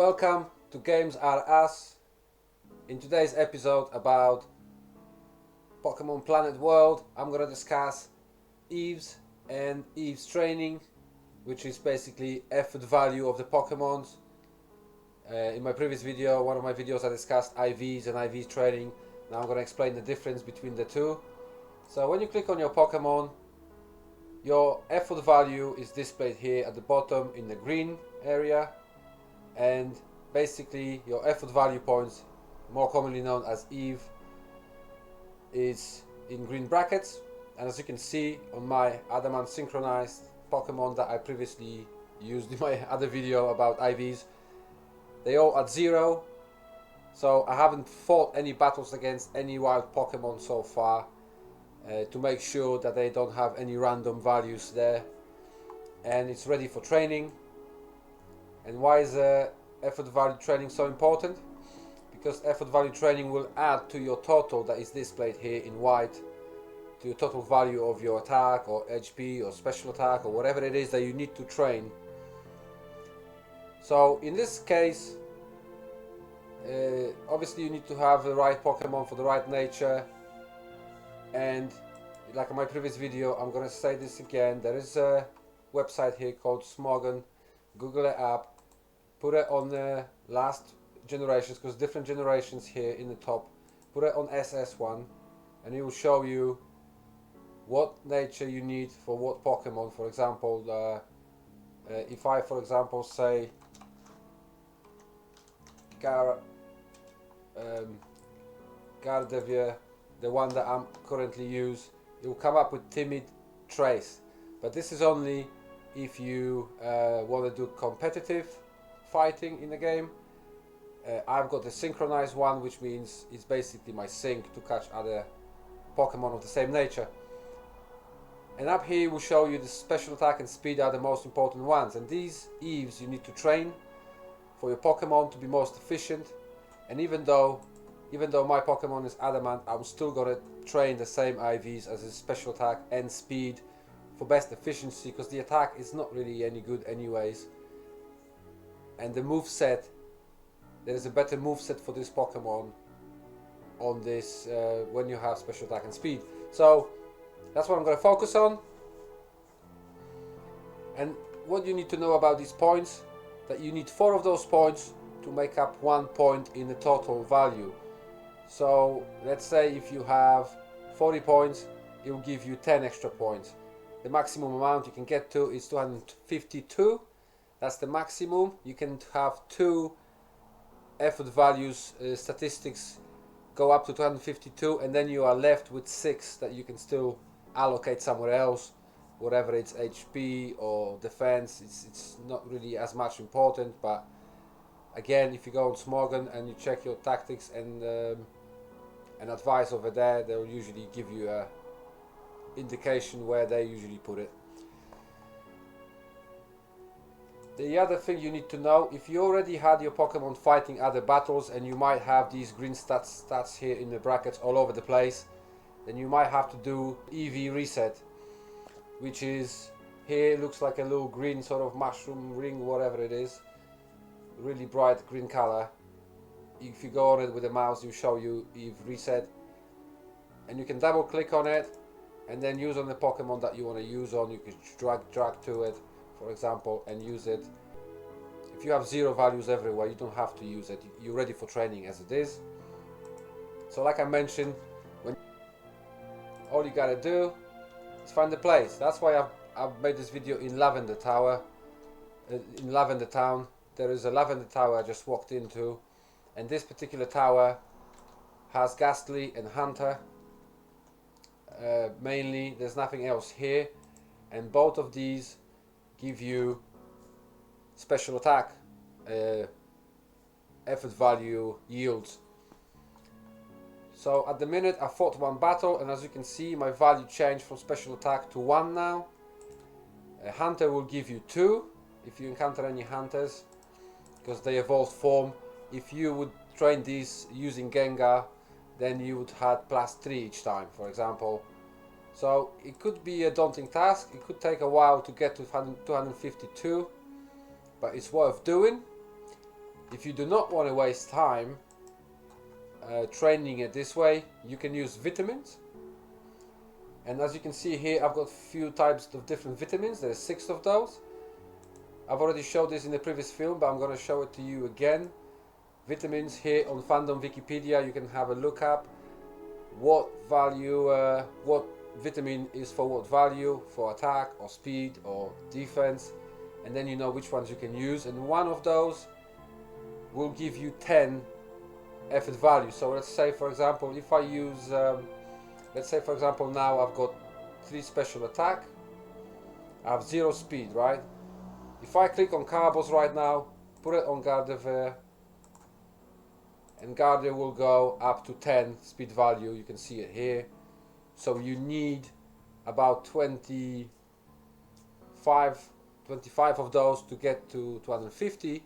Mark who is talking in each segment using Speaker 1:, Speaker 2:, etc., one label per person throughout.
Speaker 1: welcome to Games Are Us. In today's episode about Pokemon Planet World, I'm gonna discuss Eves and Eves training, which is basically effort value of the Pokemons. In my previous video, one of my videos, I discussed IVs and IV training. Now I'm gonna explain the difference between the two. So when you click on your Pokemon, your effort value is displayed here at the bottom in the green area, and basically your effort value points, more commonly known as EVE, is in green brackets. And as you can see on my Adamant synchronized Pokemon that I previously used in my other video about IVs, they all at 0. So I haven't fought any battles against any wild Pokemon so far to make sure that they don't have any random values there, and it's ready for training. And why is effort value training so important? Because effort value training will add to your total that is displayed here in white, to your total value of your attack or HP or special attack or whatever it is that you need to train. So in this case, obviously you need to have the right Pokemon for the right nature. And like in my previous video, I'm gonna say this again, there is a website here called Smogon. Google it up, put it on the last generations, because different generations here in the top. Put it on SS1 and it will show you what nature you need for what Pokemon. For example, if I for example say Gardevoir, the one that I'm currently use, it will come up with timid trace. But this is only if you want to do competitive fighting in the game. I've got the synchronized one, which means it's basically my sync to catch other Pokemon of the same nature. And up here will show you the special attack and speed are the most important ones, and these Eves you need to train for your Pokemon to be most efficient. And even though my Pokemon is Adamant, I'm still gonna train the same IVs as his special attack and speed for best efficiency, because the attack is not really any good anyways. And the move set, there is a better move set for this Pokemon on this when you have special attack and speed. So that's what I'm gonna focus on. And what you need to know about these points, that you need 4 of those points to make up 1 point in the total value. So let's say if you have 40 points, it will give you 10 extra points. The maximum amount you can get to is 252. That's the maximum. You can have 2 effort values statistics go up to 252, and then you are left with 6 that you can still allocate somewhere else, whatever it's HP or defense. It's not really as much important, but again, if you go on Smogon and you check your tactics and advice over there, they'll usually give you a indication where they usually put it. The other thing you need to know, if you already had your Pokemon fighting other battles and you might have these green stats here in the brackets all over the place, then you might have to do Evie Reset, which is here, looks like a little green sort of mushroom ring, whatever it is, really bright green color. If you go on it with the mouse, you show you Evie Reset, and you can double click on it and then use on the Pokemon that you want to use on. You can drag to it, for example, and use it. If you have 0 values everywhere, you don't have to use it. You're ready for training as it is. So like I mentioned, all you gotta do is find the place. That's why I've made this video in Lavender Tower, in Lavender Town. There is a Lavender Tower I just walked into, and this particular tower has Ghastly and Hunter. Mainly, there's nothing else here, and both of these give you special attack effort value yields. So at the minute I fought 1 battle, and as you can see my value changed from special attack to 1 now. Hunter will give you 2 if you encounter any Hunters, because they evolved form. If you would train these using Gengar, then you would have +3 each time, for example. So it could be a daunting task. It could take a while to get to 252, but it's worth doing. If you do not want to waste time training it this way, you can use vitamins. And as you can see here, I've got a few types of different vitamins. There's 6 of those. I've already showed this in the previous film, but I'm going to show it to you again. Vitamins here on Fandom Wikipedia, you can have a look up what value, what vitamin is for what value, for attack or speed or defense, and then you know which ones you can use, and one of those will give you 10 effort value. So let's say for example, if I use, let's say for example now I've got 3 special attack, I have 0 speed, right? If I click on Carbos right now, put it on Gardevoir, and Gardevoir will go up to 10 speed value, you can see it here. So you need about 25 of those to get to 250,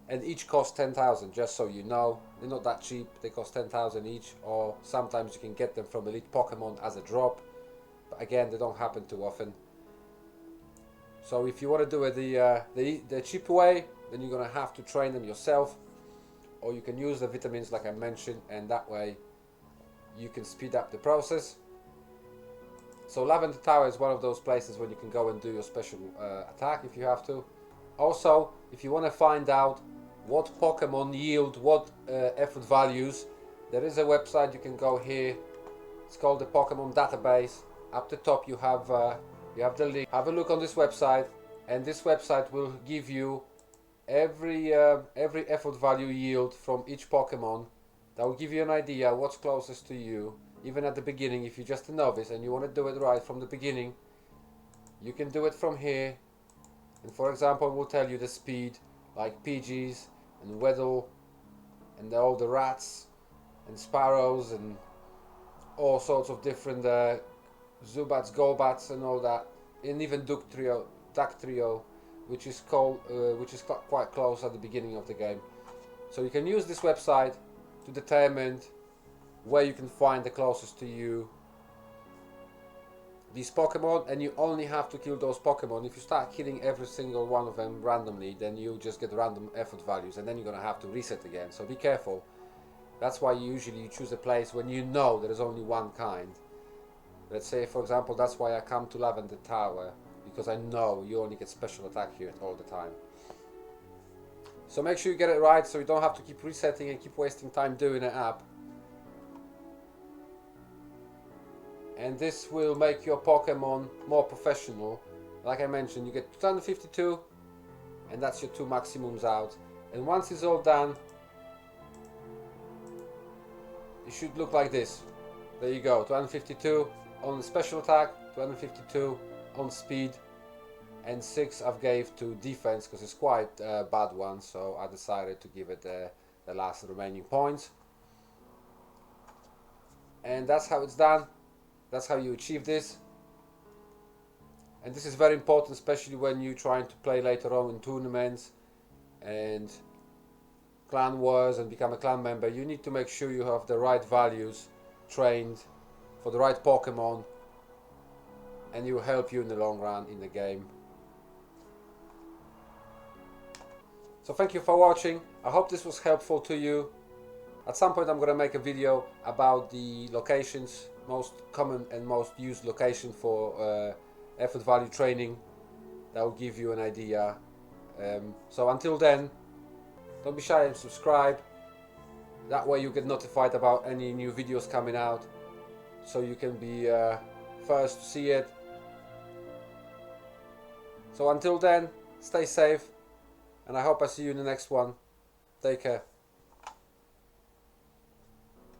Speaker 1: and each cost 10,000, just so you know. They're not that cheap, they cost 10,000 each, or sometimes you can get them from elite Pokemon as a drop, but again, they don't happen too often. So if you want to do it the cheaper way, then you're going to have to train them yourself, or you can use the vitamins like I mentioned, and that way you can speed up the process. So Lavender Tower is one of those places where you can go and do your special attack if you have to. Also, if you want to find out what Pokemon yield what effort values, there is a website. You can go here. It's called the Pokemon Database. Up the top you have the link. Have a look on this website, and this website will give you every effort value yield from each Pokemon. That will give you an idea what's closest to you. Even at the beginning, if you're just a novice and you want to do it right from the beginning, you can do it from here. And for example, we'll tell you the speed, like Pidgeys and Weddle and all the rats and sparrows and all sorts of different Zubats, Golbats and all that, and even Duck Trio, which is quite close at the beginning of the game. So you can use this website to determine where you can find the closest to you these Pokemon, and you only have to kill those Pokemon. If you start killing every single one of them randomly, then you just get random effort values, and then you're gonna have to reset again. So be careful. That's why you usually choose a place when you know there is only one kind. Let's say for example, that's why I come to Lavender Tower, because I know you only get special attack here all the time. So make sure you get it right, so you don't have to keep resetting and keep wasting time doing it up. And this will make your Pokemon more professional. Like I mentioned, you get 252, and that's your 2 maximums out. And once it's all done, it should look like this. There you go, 252 on special attack, 252 on speed, and 6 I've gave to defense because it's quite a bad one, so I decided to give it the last remaining points. And that's how it's done. That's how you achieve this. And this is very important, especially when you're trying to play later on in tournaments and clan wars and become a clan member. You need to make sure you have the right values trained for the right Pokemon, and it will help you in the long run in the game. So thank you for watching. I hope this was helpful to you. At some point I'm going to make a video about the locations, most common and most used location for effort value training. That will give you an idea. So until then, don't be shy and subscribe. That way you get notified about any new videos coming out, so you can be first to see it. So until then, stay safe, and I hope I see you in the next one. Take care.